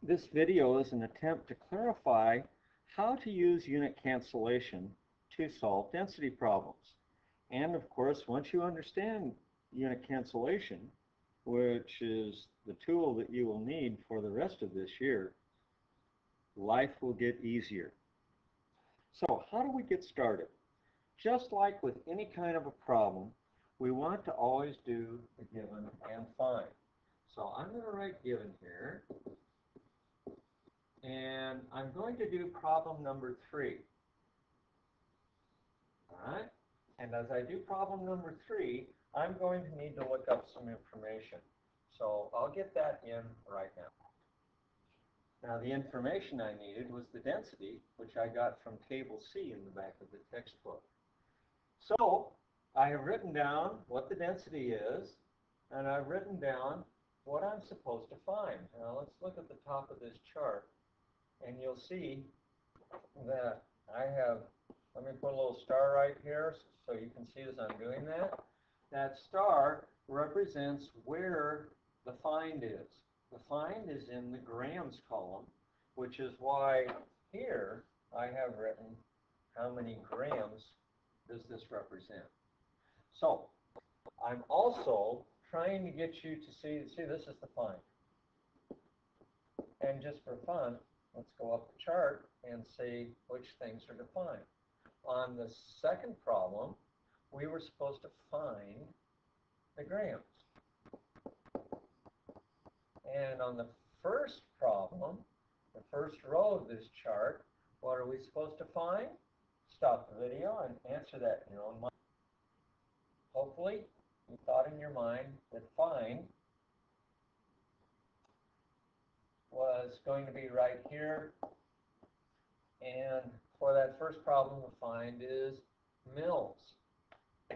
This video is an attempt to clarify how to use unit cancellation to solve density problems. And of course, once you understand unit cancellation, which is the tool that you will need for the rest of this year, life will get easier. So how do we get started? Just like with any kind of a problem, we want to always do the given and find. So I'm going to write given here. And I'm going to do problem number 3. All right? And as I do problem number 3, I'm going to need to look up some information. So I'll get that in right now. Now the information I needed was the density, which I got from table C in the back of the textbook. So I have written down what the density is, and I've written down what I'm supposed to find. Now let's look at the top of this chart. And you'll see that I have, let me put a little star right here so you can see as I'm doing that. That star represents where the find is. The find is in the grams column, which is why here I have written how many grams does this represent. So I'm also trying to get you to see this is the find. And just for fun, let's go up the chart and see which things are defined. On the second problem, we were supposed to find the grams. And on the first problem, the first row of this chart, what are we supposed to find? Stop the video and answer that in your own mind. Hopefully, you thought in your mind that find was going to be right here, and for that first problem the find is mils.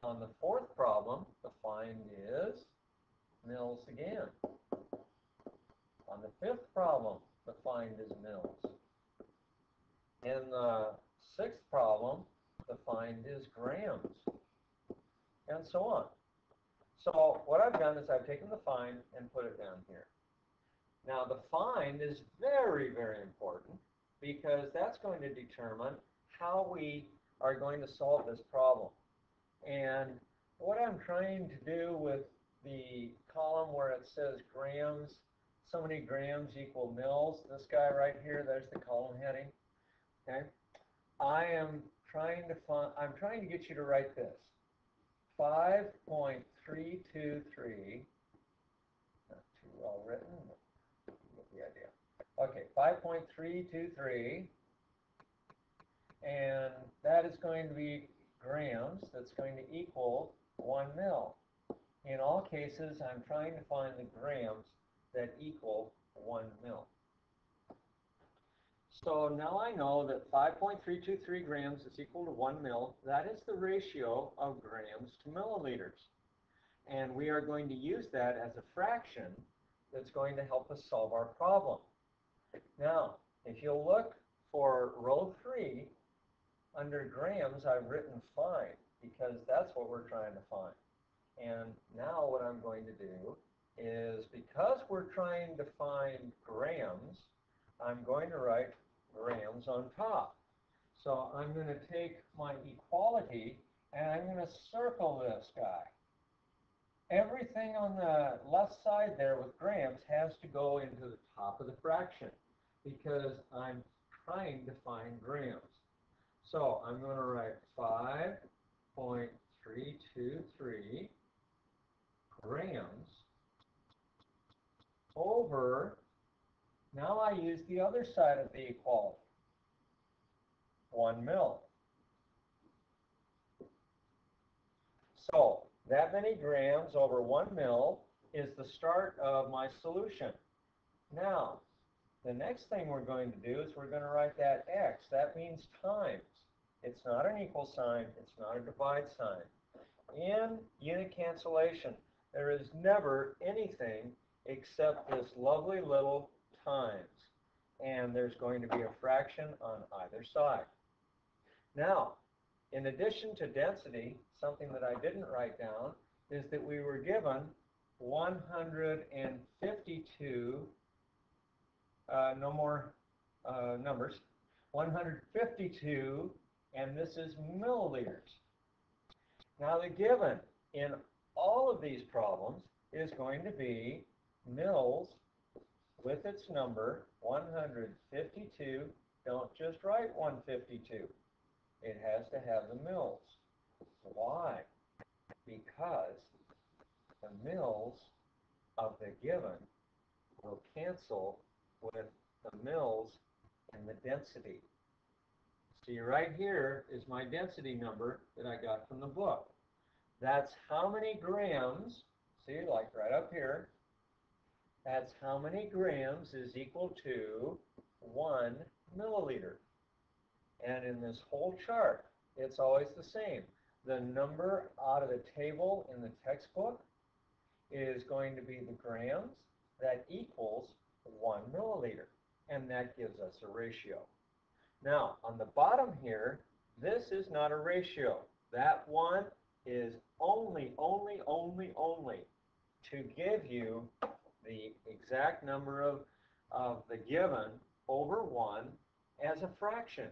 On the fourth problem the find is mils again. On the fifth problem the find is mils. In the sixth problem the find is grams, and so on. So what I've done is I've taken the find and put it down here. Now the find is very, very important because that's going to determine how we are going to solve this problem. And what I'm trying to do with the column where it says grams, so many grams equal mils, this guy right here, there's the column heading. Okay? I'm trying to get you to write this. 5.323, not too well written, the idea. Okay, 5.323, and that is going to be grams. That's going to equal 1 mil. In all cases, I'm trying to find the grams that equal 1 mil. So now I know that 5.323 grams is equal to 1 mil. That is the ratio of grams to milliliters. And we are going to use that as a fraction that's going to help us solve our problem. Now, if you'll look for row 3, under grams, I've written find because that's what we're trying to find. And now what I'm going to do is, because we're trying to find grams, I'm going to write grams on top. So I'm going to take my equality and I'm going to circle this guy. Everything on the left side there with grams has to go into the top of the fraction because I'm trying to find grams. So I'm going to write 5.323 grams over, now I use the other side of the equality, 1 mil. So that many grams over 1 mil is the start of my solution. Now, the next thing we're going to do is we're going to write that x. That means times. It's not an equal sign. It's not a divide sign. In unit cancellation, there is never anything except this lovely little times. And there's going to be a fraction on either side. Now, in addition to density, something that I didn't write down is that we were given 152 no more numbers. 152, and this is milliliters. Now the given in all of these problems is going to be mils with its number 152. Don't just write 152. It has to have the mils. Why? Because the mils of the given will cancel with the mils in the density. See, right here is my density number that I got from the book. That's how many grams, see, like right up here, that's how many grams is equal to 1 milliliter. And in this whole chart, it's always the same. The number out of the table in the textbook is going to be the grams that equals 1 milliliter. And that gives us a ratio. Now, on the bottom here, this is not a ratio. That one is only to give you the exact number of the given over 1 as a fraction.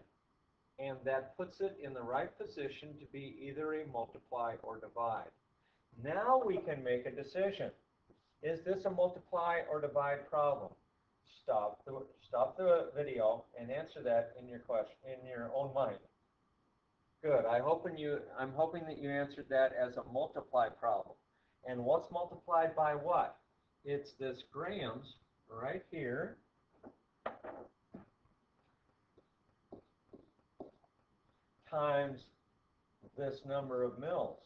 And that puts it in the right position to be either a multiply or divide. Now we can make a decision. Is this a multiply or divide problem? Stop the video and answer that in your own mind. Good. I'm hoping that you answered that as a multiply problem. And what's multiplied by what? It's this grams right here times this number of mils.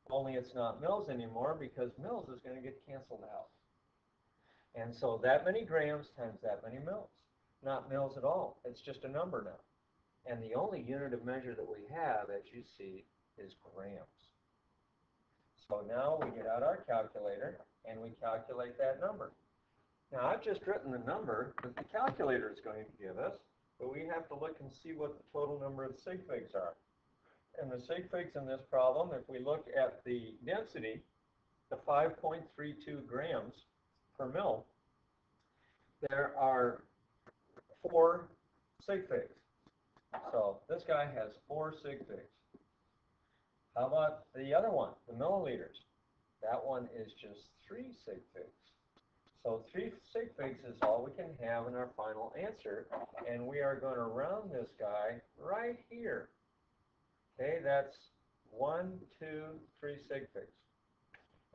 Only it's not mils anymore because mils is going to get canceled out. And so that many grams times that many mils. Not mils at all. It's just a number now. And the only unit of measure that we have, as you see, is grams. So now we get out our calculator and we calculate that number. Now I've just written the number that the calculator is going to give us, but we have to look and see what the total number of sig figs are. And the sig figs in this problem, if we look at the density, the 5.32 grams per mil, there are 4 sig figs. So this guy has 4 sig figs. How about the other one, the milliliters? That one is just 3 sig figs. So 3 sig figs is all we can have in our final answer, and we are going to round this guy right here. Okay, that's 1, 2, 3 sig figs.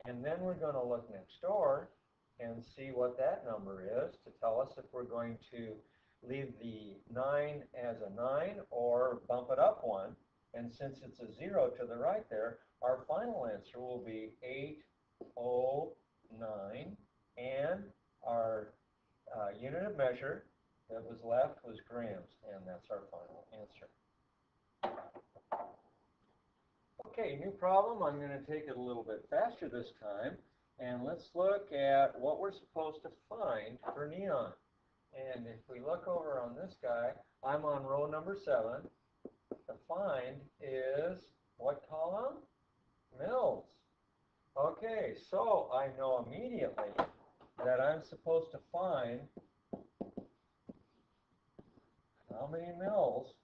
And then we're going to look next door and see what that number is to tell us if we're going to leave the 9 as a 9 or bump it up 1. And since it's a 0 to the right there, our final answer will be 809. And our unit of measure that was left was grams. And that's our final answer. Okay, new problem. I'm going to take it a little bit faster this time. And let's look at what we're supposed to find for neon. And if we look over on this guy, I'm on row number 7. The find is what column? Mils. Okay, so I know immediately that I'm supposed to find how many mils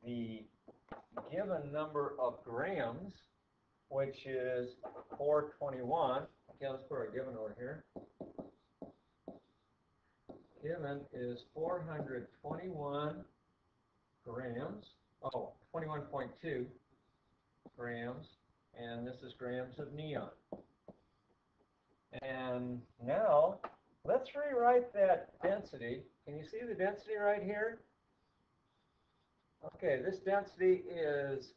the given number of grams, which is 421. Okay, let's put our given over here. Given is 421 grams. Oh, 21.2 grams. And this is grams of neon. And now, let's rewrite that density. Can you see the density right here? Okay, this density is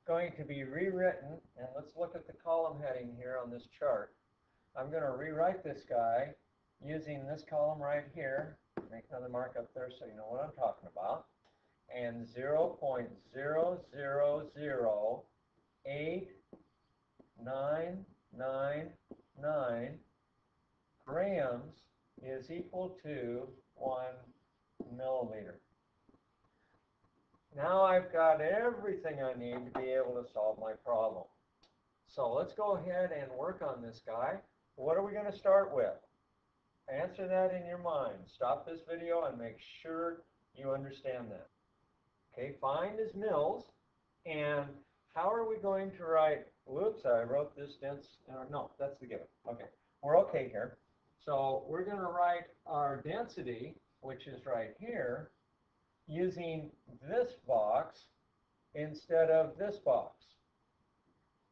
going to be rewritten, and let's look at the column heading here on this chart. I'm going to rewrite this guy using this column right here. Make another mark up there so you know what I'm talking about. And 0.000899 grams is equal to 1 milliliter. Now I've got everything I need to be able to solve my problem. So let's go ahead and work on this guy. What are we going to start with? Answer that in your mind. Stop this video and make sure you understand that. Okay, find is mils, and how are we going to write, whoops, I wrote this dense, no, that's the given. Okay, we're okay here. So we're going to write our density, which is right here, using this box instead of this box.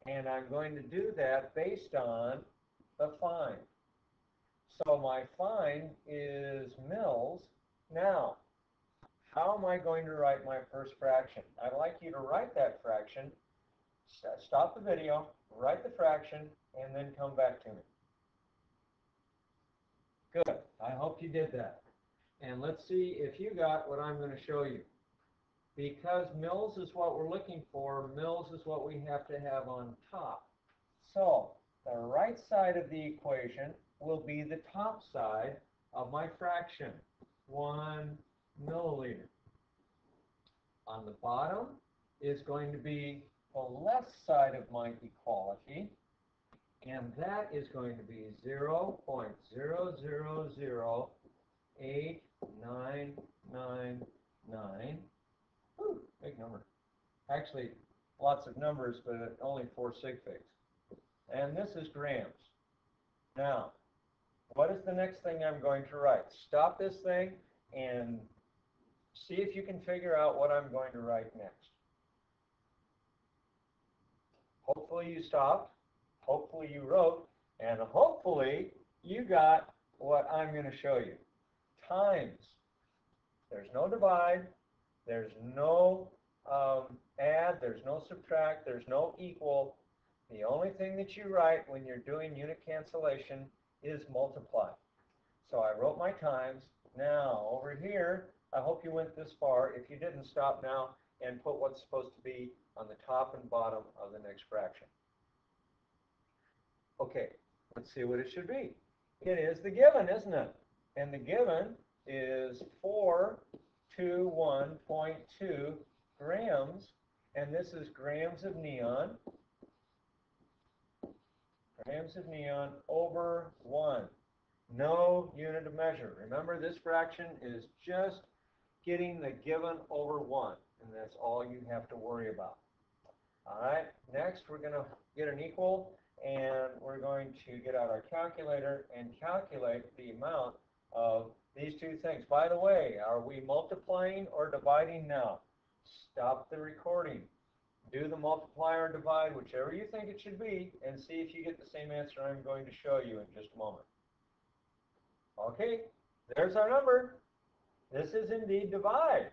And I'm going to do that based on the find. So my find is mils. Now, how am I going to write my first fraction? I'd like you to write that fraction, stop the video, write the fraction, and then come back to me. Good. I hope you did that. And let's see if you got what I'm going to show you. Because mils is what we're looking for, mils is what we have to have on top. So the right side of the equation will be the top side of my fraction, 1 milliliter. On the bottom is going to be the left side of my equality, and that is going to be 0.0008999. Whew, big number. Actually, lots of numbers, but only 4 sig figs. And this is grams. Now, what is the next thing I'm going to write? Stop this thing and see if you can figure out what I'm going to write next. Hopefully you stopped, hopefully you wrote, and hopefully you got what I'm going to show you. Times. There's no divide, there's no add, there's no subtract, there's no equal. The only thing that you write when you're doing unit cancellation is multiply. So I wrote my times. Now, over here, I hope you went this far. If you didn't, stop now and put what's supposed to be on the top and bottom of the next fraction. Okay, let's see what it should be. It is the given, isn't it? And the given is 421.2 grams, and this is grams of neon. Grams of neon over 1. No unit of measure. Remember, this fraction is just getting the given over 1, and that's all you have to worry about. All right, next we're going to get an equal, and we're going to get out our calculator and calculate the amount of these two things. By the way, are we multiplying or dividing now? Stop the recording. Do the multiply or divide, whichever you think it should be, and see if you get the same answer I'm going to show you in just a moment. Okay, there's our number. This is indeed divide.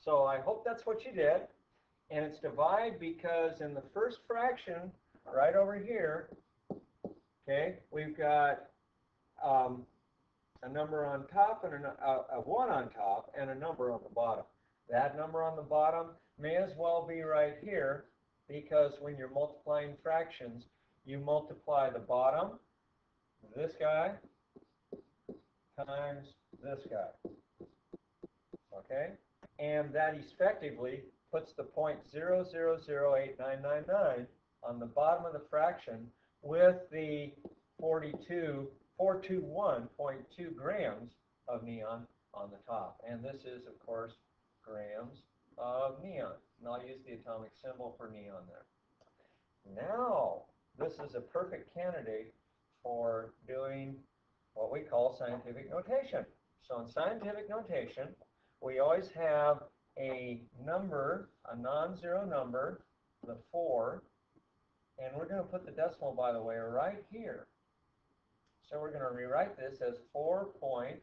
So I hope that's what you did. And it's divide because in the first fraction, right over here, okay, we've got a number on top and a 1 on top and a number on the bottom. That number on the bottom may as well be right here, because when you're multiplying fractions, you multiply the bottom, this guy, times this guy. Okay? And that effectively puts the 0.0008999 on the bottom of the fraction with the 421.2 grams of neon on the top. And this is, of course, grams of neon. And I'll use the atomic symbol for neon there. Now, this is a perfect candidate for doing what we call scientific notation. So in scientific notation, we always have a number, a non-zero number, the 4, and we're going to put the decimal, by the way, right here. So we're going to rewrite this as 4 point,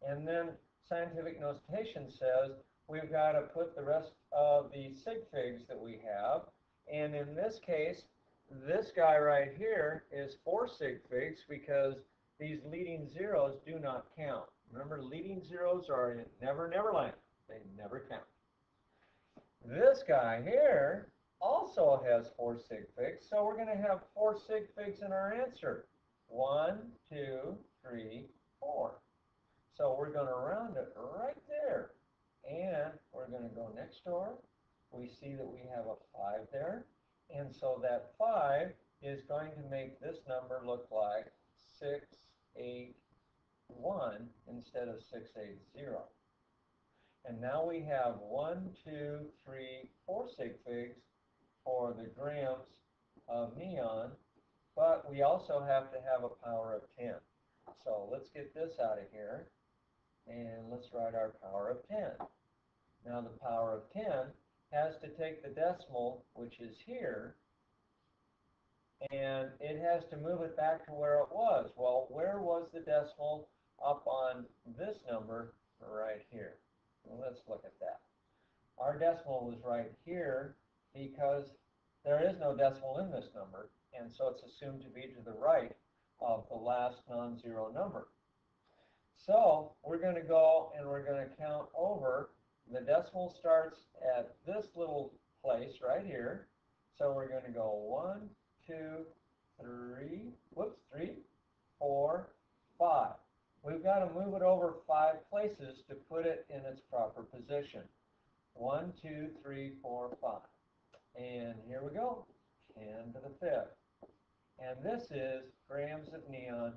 and then scientific notation says we've got to put the rest of the sig figs that we have, and in this case, this guy right here is 4 sig figs because these leading zeros do not count. Remember, leading zeros are in Never Never Land. They never count. This guy here also has 4 sig figs, so we're going to have 4 sig figs in our answer. 1, 2, 3, 4. So we're going to round it right there. And we're going to go next door. We see that we have a 5 there. And so that 5 is going to make this number look like 6, 8, 1 instead of 680. And now we have 1, 2, 3, 4 sig figs for the grams of neon, but we also have to have a power of 10. So let's get this out of here, and let's write our power of 10. Now the power of 10 has to take the decimal, which is here, and it has to move it back to where it was. Well, where was the decimal up on this number? Right here. Well, let's look at that. Our decimal was right here because there is no decimal in this number, and so it's assumed to be to the right of the last non-zero number. So we're going to go and we're going to count over. The decimal starts at this little place right here. So we're going to go 1, 2, 3, 4, 5. We've got to move it over 5 places to put it in its proper position. 1, 2, 3, 4, 5. And here we go, 10 to the 5th. And this is grams of neon,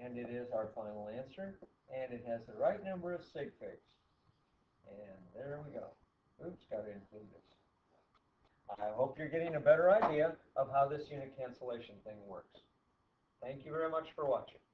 and it is our final answer, and it has the right number of sig figs. And there we go. Oops, got to include this. I hope you're getting a better idea of how this unit cancellation thing works. Thank you very much for watching.